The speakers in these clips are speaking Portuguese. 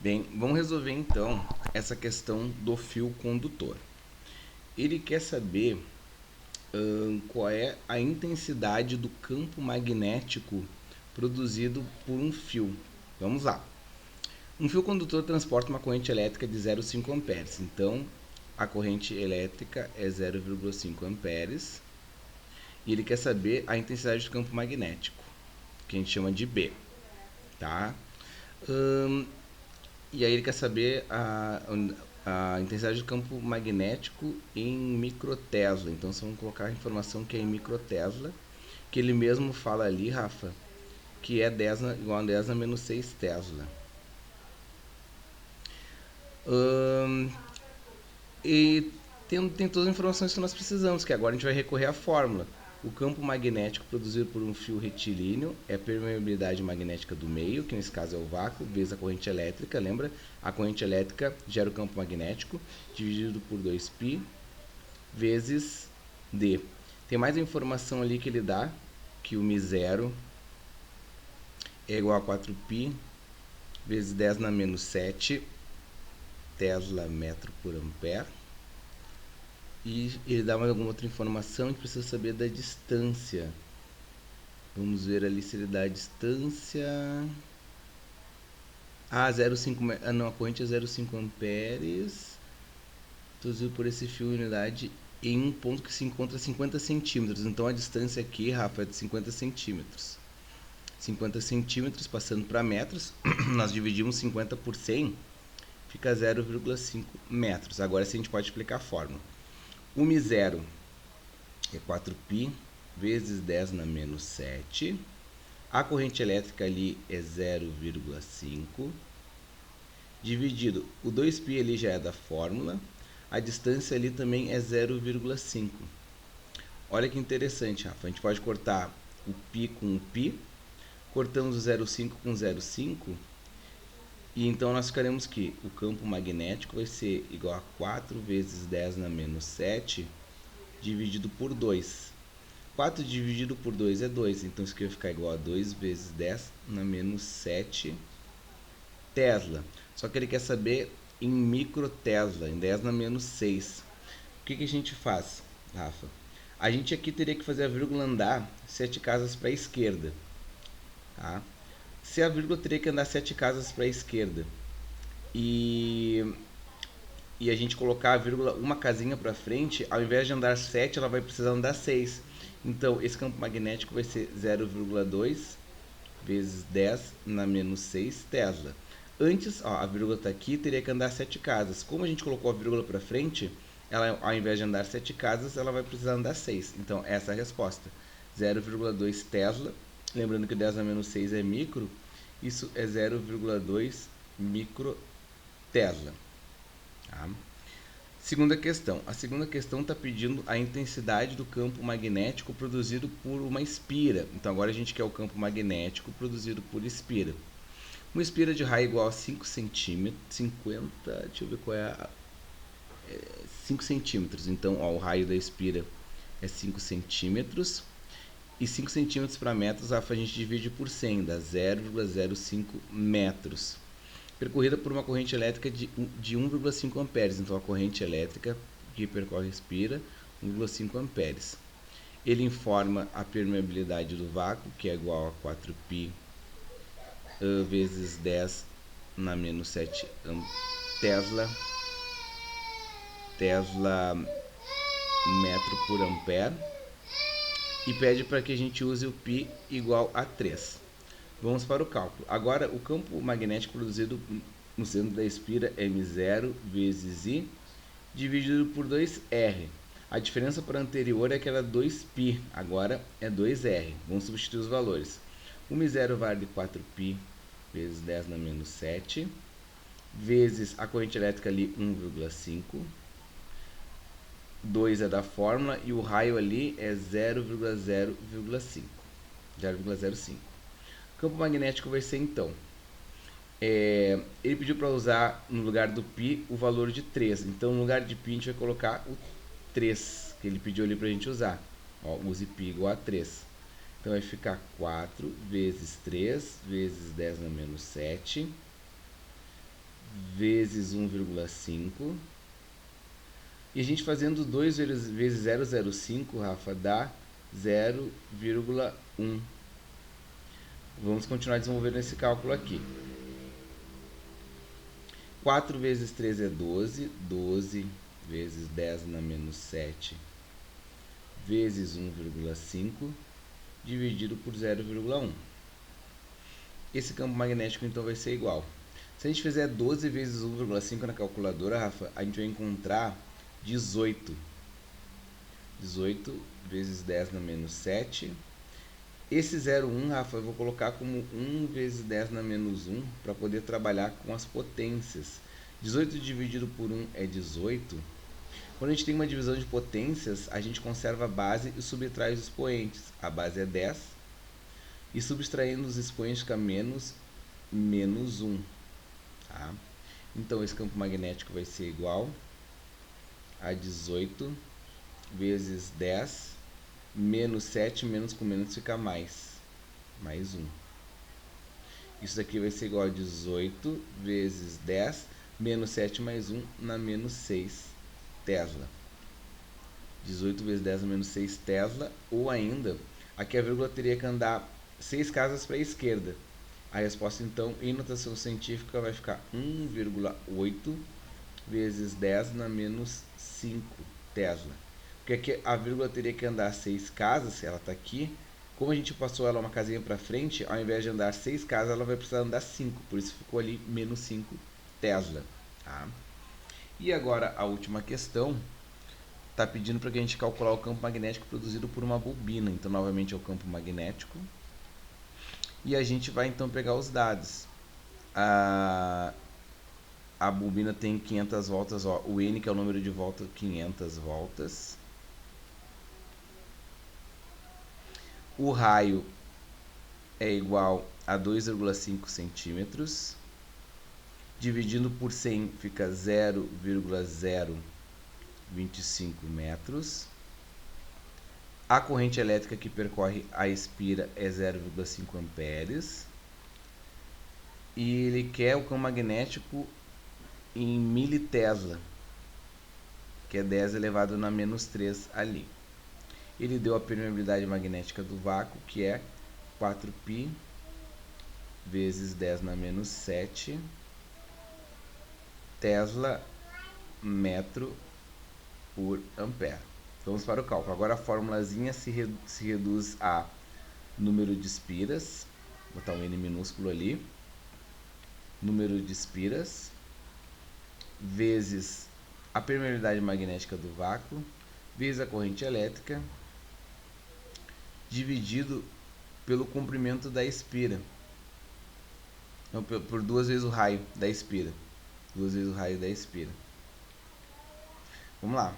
Bem, vamos resolver então essa questão do fio condutor. Ele quer saber qual é a intensidade do campo magnético produzido por um fio. Vamos lá. Um fio condutor transporta uma corrente elétrica de 0,5 amperes. Então, a corrente elétrica é 0,5 amperes. E ele quer saber a intensidade do campo magnético, que a gente chama de B. Tá? E aí ele quer saber a intensidade do campo magnético em microtesla. Então, vamos colocar a informação que é em microtesla, que ele mesmo fala ali, Rafa, que é 10 igual a 10 a menos 6 Tesla. E tem todas as informações que nós precisamos, que agora a gente vai recorrer à fórmula. O campo magnético produzido por um fio retilíneo é a permeabilidade magnética do meio, que nesse caso é o vácuo, vezes a corrente elétrica. Lembra? A corrente elétrica gera o campo magnético, dividido por 2π, vezes D. Tem mais informação ali que ele dá, que o μ0 é igual a 4π, vezes 10 na menos 7 Tesla metro por ampere. E ele dá mais alguma outra informação, a gente precisa saber da distância. Vamos ver ali se ele dá a distância. 0,5. Não, a corrente é 0,5 amperes. Produzido por esse fio em unidade em um ponto que se encontra a 50 centímetros. Então a distância aqui, Rafa, é de 50 centímetros. 50 centímetros passando para metros. Nós dividimos 50 por 100, fica 0,5 metros. Agora sim a gente pode explicar a fórmula. O μ0 é 4π vezes 10 na menos 7. A corrente elétrica ali é 0,5. Dividido, o 2π ali já é da fórmula. A distância ali também é 0,5. Olha que interessante, Rafa. A gente pode cortar o π com o π. Cortamos o 0,5 com 0,5. E então nós ficaremos que o campo magnético vai ser igual a 4 vezes 10 na menos 7 dividido por 2. 4 dividido por 2 é 2, então isso aqui vai ficar igual a 2 vezes 10 na menos 7 Tesla. Só que ele quer saber em microtesla, em 10 na menos 6. O que a gente faz, Rafa? A gente aqui teria que fazer a vírgula andar 7 casas para a esquerda. Tá? Se a vírgula teria que andar 7 casas para a esquerda e a gente colocar a vírgula uma casinha para frente, ao invés de andar 7, ela vai precisar andar 6. Então, esse campo magnético vai ser 0,2 vezes 10 na menos 6 Tesla. Antes, a vírgula está aqui, teria que andar 7 casas. Como a gente colocou a vírgula para frente, ela, ao invés de andar 7 casas, ela vai precisar andar 6. Então, essa é a resposta. 0,2 Tesla. Lembrando que 10 a menos 6 é micro, isso é 0,2 micro Tesla. Tá? Segunda questão. A segunda questão está pedindo a intensidade do campo magnético produzido por uma espira. Então agora a gente quer o campo magnético produzido por espira. Uma espira de raio igual a 5 centímetros, 50, deixa eu ver qual é 5 centímetros. Então o raio da espira é 5 centímetros. E 5 centímetros para metros, a gente divide por 100, dá 0,05 metros. Percorrida por uma corrente elétrica de 1,5 amperes. Então, a corrente elétrica que percorre espira, 1,5 amperes. Ele informa a permeabilidade do vácuo, que é igual a 4π vezes 10 na menos 7 Tesla metro por ampere. E pede para que a gente use o π igual a 3. Vamos para o cálculo. Agora, o campo magnético produzido no centro da espira é m0 vezes I dividido por 2R. A diferença para a anterior é que era 2π, agora é 2R. Vamos substituir os valores. O m0 vale 4π vezes 10 na menos 7, vezes a corrente elétrica ali 1,5. 2 é da fórmula e o raio ali é 0,05. O campo magnético vai ser então. Ele pediu para usar no lugar do π o valor de 3. Então no lugar de π a gente vai colocar o 3 que ele pediu ali para a gente usar. Use π igual a 3. Então vai ficar 4 vezes 3 vezes 10 na menos 7 vezes 1,5. E a gente fazendo 2 vezes 0,05, Rafa, dá 0,1. Vamos continuar desenvolvendo esse cálculo aqui. 4 vezes 3 é 12. 12 vezes 10 na menos 7 vezes 1,5 dividido por 0,1. Esse campo magnético então vai ser igual. Se a gente fizer 12 vezes 1,5 na calculadora, Rafa, a gente vai encontrar 18. 18 vezes 10 na menos 7. Esse 0,1, Rafa, eu vou colocar como 1 vezes 10 na menos 1 para poder trabalhar com as potências. 18 dividido por 1 é 18. Quando a gente tem uma divisão de potências, a gente conserva a base e subtrai os expoentes. A base é 10 e subtraindo os expoentes fica menos 1. Tá? Então esse campo magnético vai ser igual a 18 vezes 10 menos 7, menos com menos fica mais 1. Isso daqui vai ser igual a 18 vezes 10 menos 7 mais 1 na menos 6 Tesla. 18 vezes 10 na menos 6 Tesla, ou ainda, aqui a vírgula teria que andar 6 casas para a esquerda. A resposta então, em notação científica, vai ficar 1,8 vezes 10 na menos 5 Tesla. Porque aqui a vírgula teria que andar 6 casas, se ela está aqui. Como a gente passou ela uma casinha para frente, ao invés de andar 6 casas, ela vai precisar andar 5. Por isso ficou ali menos 5 Tesla. Tá? E agora a última questão está pedindo para que a gente calcular o campo magnético produzido por uma bobina. Então, novamente é o campo magnético. E a gente vai então pegar os dados. A bobina tem 500 voltas, ó, o N, que é o número de voltas, 500 voltas. O raio é igual a 2,5 centímetros. Dividindo por 100 fica 0,025 metros. A corrente elétrica que percorre a espira é 0,5 amperes. E ele quer o campo magnético em militesla, que é 10 elevado na menos 3 ali. Ele deu a permeabilidade magnética do vácuo, que é 4π vezes 10 na menos 7 Tesla metro por ampere. Vamos para o cálculo. Agora a formulazinha se reduz a número de espiras, vou botar um N minúsculo ali, número de espiras, vezes a permeabilidade magnética do vácuo, vezes a corrente elétrica, dividido pelo comprimento da espira. Então, por 2 vezes o raio da espira. 2 vezes o raio da espira. Vamos lá.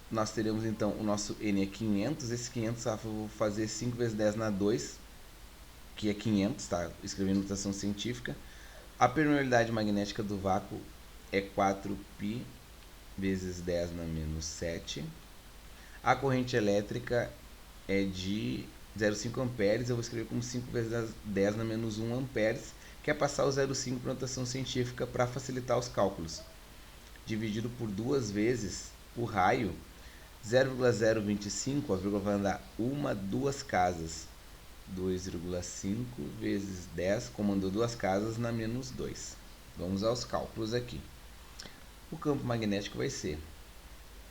Nós teremos então o nosso N é 500. Esse 500, eu vou fazer 5 vezes 10 na 2, que é 500, tá? Escrevendo notação científica. A permeabilidade magnética do vácuo é 4π vezes 10 na menos 7. A corrente elétrica é de 0,5 amperes. Eu vou escrever como 5 vezes 10 na menos 1 amperes, que é passar o 0,5 para notação científica para facilitar os cálculos. Dividido por 2 vezes o raio, 0,025, a vírgula vai andar 2 casas. 2,5 vezes 10, comandou 2 casas na menos 2. Vamos aos cálculos aqui. O campo magnético vai ser,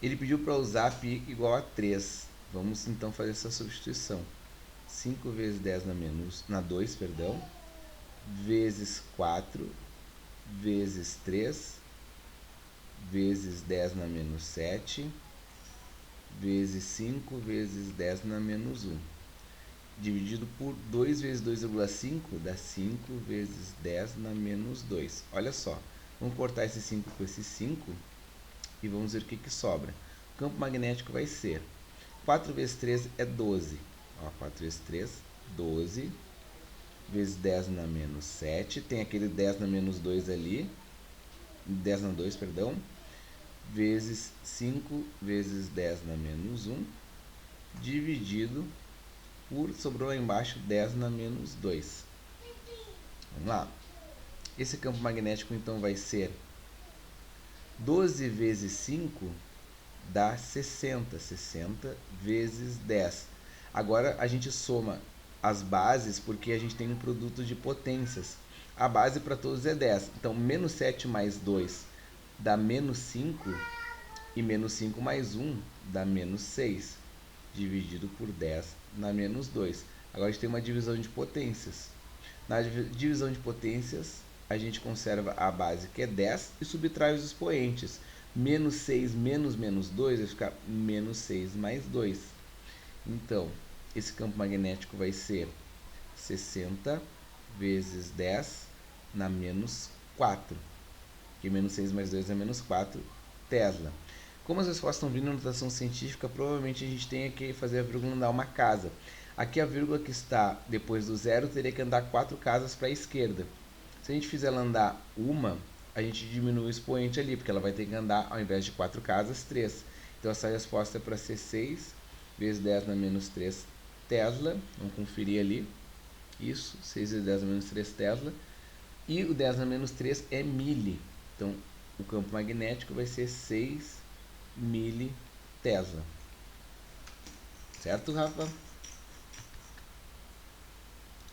ele pediu para usar π igual a 3. Vamos então fazer essa substituição. 5 vezes 10 na 2, perdão, vezes 4, vezes 3, vezes 10 na menos 7, vezes 5, vezes 10 na menos 1. Dividido por 2 vezes 2,5 dá 5 vezes 10 na menos 2. Olha só, vamos cortar esse 5 com esse 5 e vamos ver o que sobra. O campo magnético vai ser 4 vezes 3 é 12. Ó, 4 vezes 3, 12. Vezes 10 na menos 7. Tem aquele 10 na menos 2 ali. 10 na 2, perdão. Vezes 5 vezes 10 na menos 1. Dividido por, sobrou lá embaixo, 10 na menos 2. Vamos lá. Esse campo magnético então vai ser 12 vezes 5 dá 60. 60 vezes 10. Agora a gente soma as bases porque a gente tem um produto de potências. A base para todos é 10. Então, menos 7 mais 2 dá menos 5. E menos 5 mais 1 dá menos 6. Dividido por 10 na menos 2. Agora a gente tem uma divisão de potências. Na divisão de potências, a gente conserva a base que é 10 e subtrai os expoentes. Menos 6 menos menos 2 vai ficar menos 6 mais 2. Então, esse campo magnético vai ser 60 vezes 10 na menos 4. Que menos 6 mais 2 é menos 4 Tesla. Como as respostas estão vindo em notação científica, provavelmente a gente tem que fazer a vírgula andar uma casa. Aqui a vírgula que está depois do zero teria que andar 4 casas para a esquerda. Se a gente fizer ela andar uma, a gente diminui o expoente ali, porque ela vai ter que andar, ao invés de 4 casas, 3. Então essa resposta é para ser 6 vezes 10 na menos 3 Tesla. Vamos conferir ali. Isso, 6 vezes 10 na menos 3 Tesla. E o 10 na menos 3 é mili. Então o campo magnético vai ser 6 mili Tesla. Certo, Rafa?